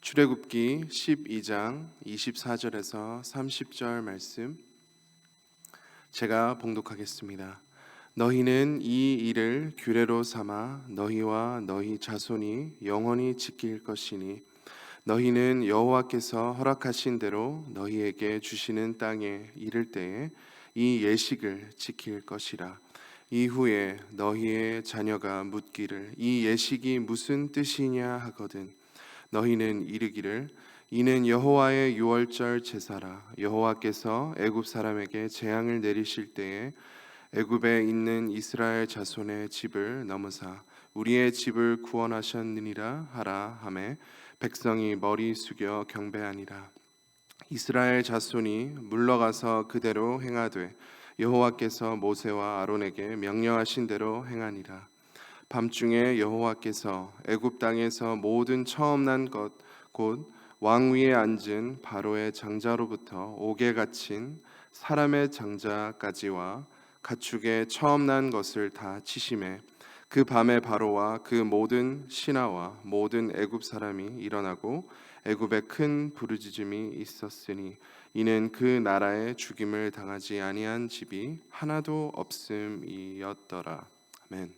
출애굽기 12장 24절에서 30절 말씀 제가 봉독하겠습니다. 너희는 이 일을 규례로 삼아 너희와 너희 자손이 영원히 지킬 것이니 너희는 여호와께서 허락하신 대로 너희에게 주시는 땅에 이를 때에 이 예식을 지킬 것이라. 이후에 너희의 자녀가 묻기를 이 예식이 무슨 뜻이냐 하거든 너희는 이르기를 이는 여호와의 유월절 제사라. 여호와께서 애굽 사람에게 재앙을 내리실 때에 애굽에 있는 이스라엘 자손의 집을 넘으사 우리의 집을 구원하셨느니라 하라 하매 백성이 머리 숙여 경배하니라. 이스라엘 자손이 물러가서 그대로 행하되 여호와께서 모세와 아론에게 명령하신 대로 행하니라. 밤중에 여호와께서 애굽 땅에서 모든 처음 난 것 곧 왕 위에 앉은 바로의 장자로부터 옥에 갇힌 사람의 장자까지와 가축의 처음 난 것을 다 치심에 그 밤에 바로와 그 모든 신하와 모든 애굽 사람이 일어나고 애굽에 큰 부르짖음이 있었으니 이는 그 나라에 죽임을 당하지 아니한 집이 하나도 없음이었더라. 아멘.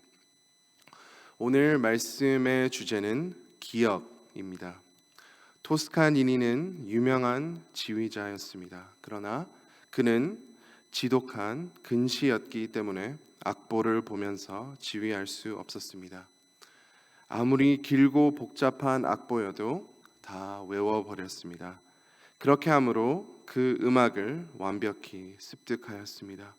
오늘 말씀의 주제는 기억입니다. 토스카니니는 유명한 지휘자였습니다. 그러나 그는 지독한 근시였기 때문에 악보를 보면서 지휘할 수 없었습니다. 아무리 길고 복잡한 악보여도 다 외워버렸습니다. 그렇게 함으로 그 음악을 완벽히 습득하였습니다.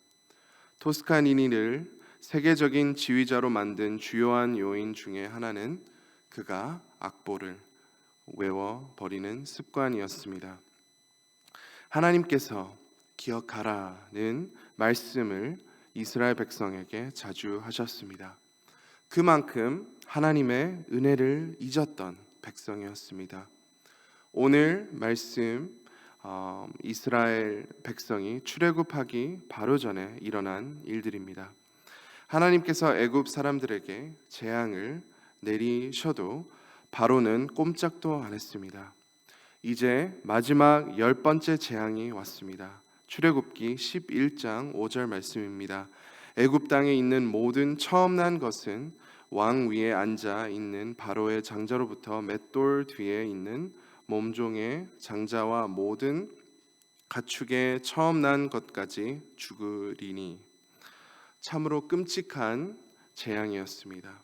토스카니니를 세계적인 지휘자로 만든 주요한 요인 중에 하나는 그가 악보를 외워버리는 습관이었습니다. 하나님께서 기억하라는 말씀을 이스라엘 백성에게 자주 하셨습니다. 그만큼 하나님의 은혜를 잊었던 백성이었습니다. 오늘 말씀 이스라엘 백성이 출애굽하기 바로 전에 일어난 일들입니다. 하나님께서 애굽 사람들에게 재앙을 내리셔도 바로는 꼼짝도 안 했습니다. 이제 마지막 10번째 재앙이 왔습니다. 출애굽기 11장 5절 말씀입니다. 애굽 땅에 있는 모든 처음 난 것은 왕 위에 앉아 있는 바로의 장자로부터 맷돌 뒤에 있는 몸종의 장자와 모든 가축의 처음 난 것까지 죽으리니. 참으로 끔찍한 재앙이었습니다.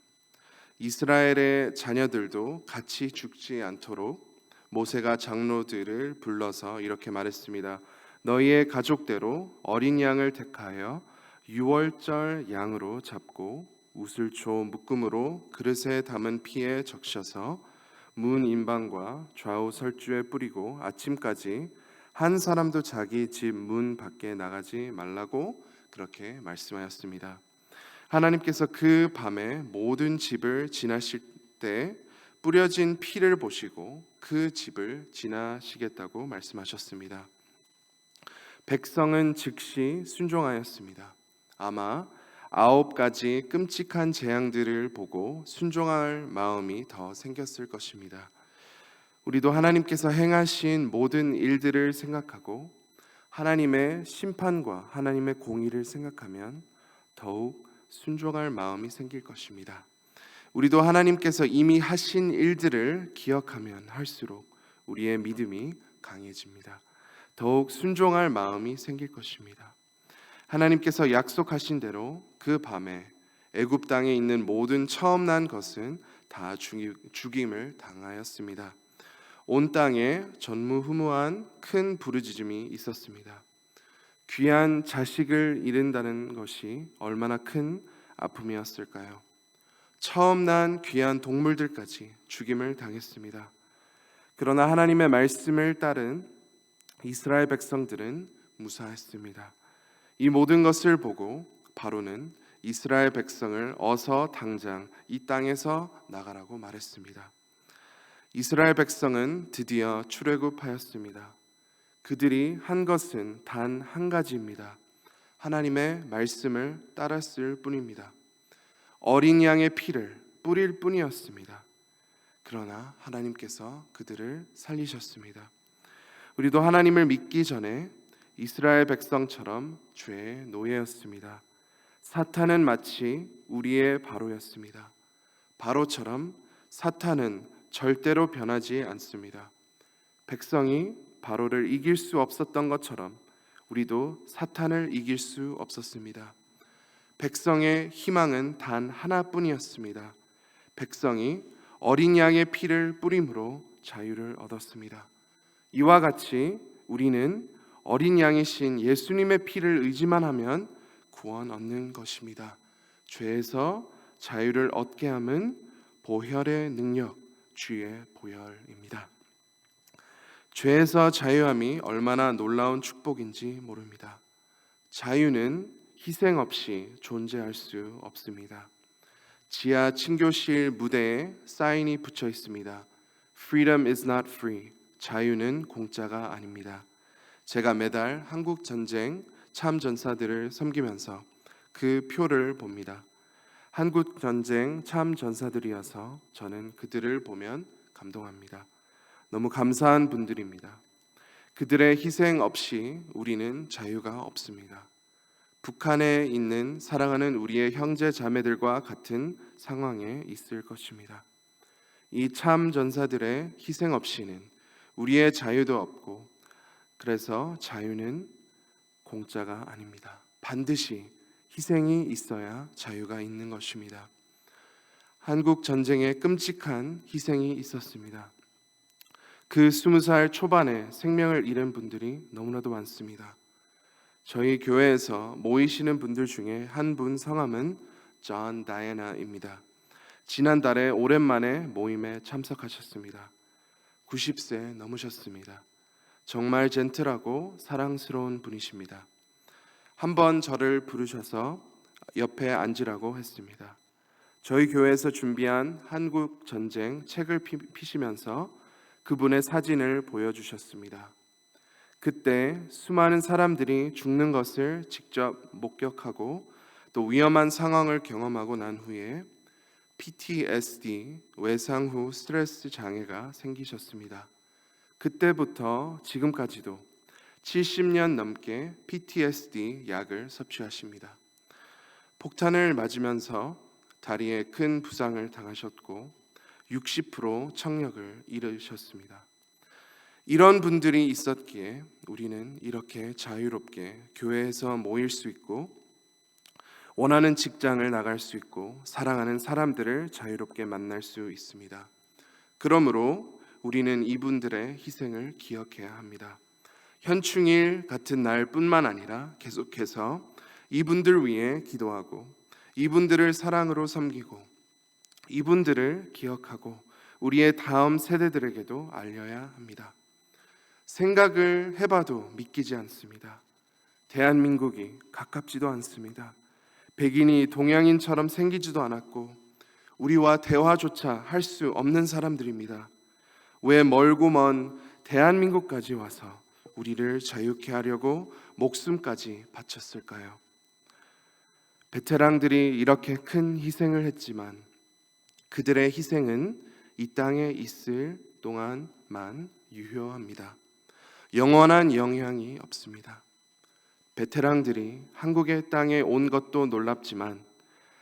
이스라엘의 자녀들도 같이 죽지 않도록 모세가 장로들을 불러서 이렇게 말했습니다. 너희의 가족대로 어린 양을 택하여 유월절 양으로 잡고 우슬초 묶음으로 그릇에 담은 피에 적셔서 문 인방과 좌우 설주에 뿌리고 아침까지 한 사람도 자기 집 문 밖에 나가지 말라고 그렇게 말씀하였습니다. 하나님께서 그 밤에 모든 집을 지나실 때 뿌려진 피를 보시고 그 집을 지나시겠다고 말씀하셨습니다. 백성은 즉시 순종하였습니다. 아마 9가지 끔찍한 재앙들을 보고 순종할 마음이 더 생겼을 것입니다. 우리도 하나님께서 행하신 모든 일들을 생각하고 하나님의 심판과 하나님의 공의를 생각하면 더욱 순종할 마음이 생길 것입니다. 우리도 하나님께서 이미 하신 일들을 기억하면 할수록 우리의 믿음이 강해집니다. 더욱 순종할 마음이 생길 것입니다. 하나님께서 약속하신 대로 그 밤에 애굽 땅에 있는 모든 처음 난 것은 다 죽임을 당하였습니다. 온 땅에 전무후무한 큰 부르짖음이 있었습니다. 귀한 자식을 잃는다는 것이 얼마나 큰 아픔이었을까요? 처음 난 귀한 동물들까지 죽임을 당했습니다. 그러나 하나님의 말씀을 따른 이스라엘 백성들은 무사했습니다. 이 모든 것을 보고 바로는 이스라엘 백성을 어서 당장 이 땅에서 나가라고 말했습니다. 이스라엘 백성은 드디어 출애굽하였습니다. 그들이 한 것은 단 한 가지입니다. 하나님의 말씀을 따랐을 뿐입니다. 어린 양의 피를 뿌릴 뿐이었습니다. 그러나 하나님께서 그들을 살리셨습니다. 우리도 하나님을 믿기 전에 이스라엘 백성처럼 죄의 노예였습니다. 사탄은 마치 우리의 바로였습니다. 바로처럼 사탄은 절대로 변하지 않습니다. 백성이 바로를 이길 수 없었던 것처럼 우리도 사탄을 이길 수 없었습니다. 백성의 희망은 단 하나뿐이었습니다. 백성이 어린 양의 피를 뿌림으로 자유를 얻었습니다. 이와 같이 우리는 어린 양이신 예수님의 피를 의지만 하면 구원 얻는 것입니다. 죄에서 자유를 얻게 함은 보혈의 능력, 주의 보혈입니다. 죄에서 자유함이 얼마나 놀라운 축복인지 모릅니다. 자유는 희생 없이 존재할 수 없습니다. 지하 친교실 무대에 사인이 붙여 있습니다. Freedom is not free. 자유는 공짜가 아닙니다. 제가 매달 한국 전쟁 참전사들을 섬기면서 그 표를 봅니다. 한국 전쟁 참전사들이어서 저는 그들을 보면 감동합니다. 너무 감사한 분들입니다. 그들의 희생 없이 우리는 자유가 없습니다. 북한에 있는 사랑하는 우리의 형제 자매들과 같은 상황에 있을 것입니다. 이 참전사들의 희생 없이는 우리의 자유도 없고, 그래서 자유는 공짜가 아닙니다. 반드시 희생이 있어야 자유가 있는 것입니다. 한국 전쟁에 끔찍한 희생이 있었습니다. 그 20살 초반에 생명을 잃은 분들이 너무나도 많습니다. 저희 교회에서 모이시는 분들 중에 한 분 성함은 존 다이애나입니다. 지난달에 오랜만에 모임에 참석하셨습니다. 90세 넘으셨습니다. 정말 젠틀하고 사랑스러운 분이십니다. 한번 저를 부르셔서 옆에 앉으라고 했습니다. 저희 교회에서 준비한 한국 전쟁 책을 피시면서 그분의 사진을 보여주셨습니다. 그때 수많은 사람들이 죽는 것을 직접 목격하고 또 위험한 상황을 경험하고 난 후에 PTSD, 외상 후 스트레스 장애가 생기셨습니다. 그때부터 지금까지도 70년 넘게 PTSD 약을 섭취하십니다. 폭탄을 맞으면서 다리에 큰 부상을 당하셨고 60% 청력을 잃으셨습니다. 이런 분들이 있었기에 우리는 이렇게 자유롭게 교회에서 모일 수 있고 원하는 직장을 나갈 수 있고 사랑하는 사람들을 자유롭게 만날 수 있습니다. 그러므로 우리는 이분들의 희생을 기억해야 합니다. 현충일 같은 날뿐만 아니라 계속해서 이분들 위해 기도하고 이분들을 사랑으로 섬기고 이분들을 기억하고 우리의 다음 세대들에게도 알려야 합니다. 생각을 해봐도 믿기지 않습니다. 대한민국이 가깝지도 않습니다. 백인이 동양인처럼 생기지도 않았고 우리와 대화조차 할 수 없는 사람들입니다. 왜 멀고 먼 대한민국까지 와서 우리를 자유케 하려고 목숨까지 바쳤을까요? 베테랑들이 이렇게 큰 희생을 했지만 그들의 희생은 이 땅에 있을 동안만 유효합니다. 영원한 영향이 없습니다. 베테랑들이 한국의 땅에 온 것도 놀랍지만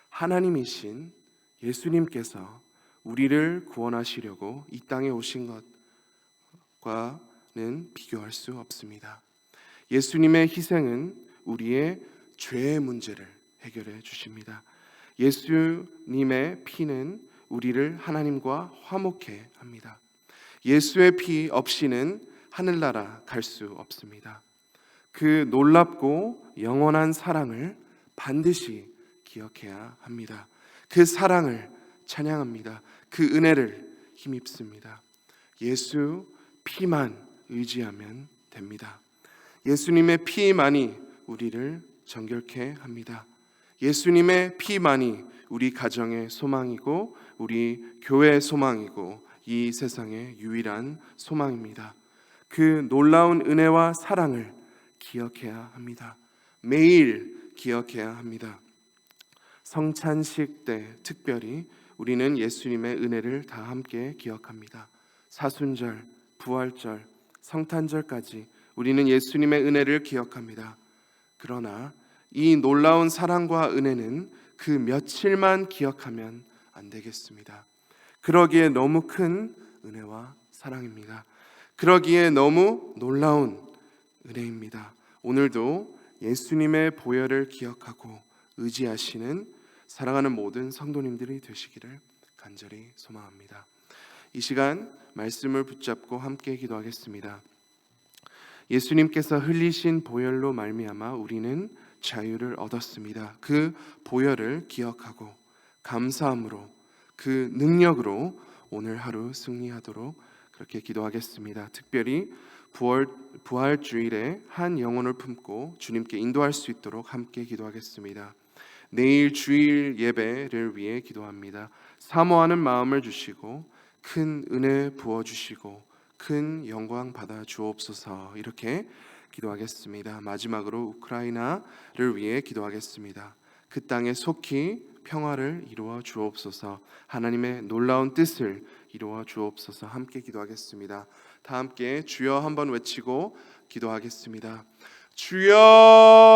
하나님이신 예수님께서 우리를 구원하시려고 이 땅에 오신 것과는 비교할 수 없습니다. 예수님의 희생은 우리의 죄의 문제를 해결해 주십니다. 예수님의 피는 우리를 하나님과 화목케 합니다. 예수의 피 없이는 하늘나라 갈 수 없습니다. 그 놀랍고 영원한 사랑을 반드시 기억해야 합니다. 그 사랑을 찬양합니다. 그 은혜를 힘입습니다. 예수 피만 의지하면 됩니다. 예수님의 피만이 우리를 정결케 합니다. 예수님의 피만이 우리 가정의 소망이고 우리 교회의 소망이고 이 세상의 유일한 소망입니다. 그 놀라운 은혜와 사랑을 기억해야 합니다. 매일 기억해야 합니다. 성찬식 때 특별히 우리는 예수님의 은혜를 다 함께 기억합니다. 사순절, 부활절, 성탄절까지 우리는 예수님의 은혜를 기억합니다. 그러나 이 놀라운 사랑과 은혜는 그 며칠만 기억하면 안 되겠습니다. 그러기에 너무 큰 은혜와 사랑입니다. 그러기에 너무 놀라운 은혜입니다. 오늘도 예수님의 보혈을 기억하고 의지하시는 사랑하는 모든 성도님들이 되시기를 간절히 소망합니다. 이 시간 말씀을 붙잡고 함께 기도하겠습니다. 예수님께서 흘리신 보혈로 말미암아 우리는 자유를 얻었습니다. 그 보혈을 기억하고 감사함으로 그 능력으로 오늘 하루 승리하도록 그렇게 기도하겠습니다. 특별히 부활 주일에 한 영혼을 품고 주님께 인도할 수 있도록 함께 기도하겠습니다. 내일 주일 예배를 위해 기도합니다. 사모하는 마음을 주시고 큰 은혜 부어 주시고 큰 영광 받아 주옵소서. 이렇게 기도하겠습니다. 마지막으로 우크라이나를 위해 기도하겠습니다. 그 땅에 속히 평화를 이루어 주옵소서. 하나님의 놀라운 뜻을 이루어 주옵소서. 함께 기도하겠습니다. 다 함께 주여 한번 외치고 기도하겠습니다. 주여!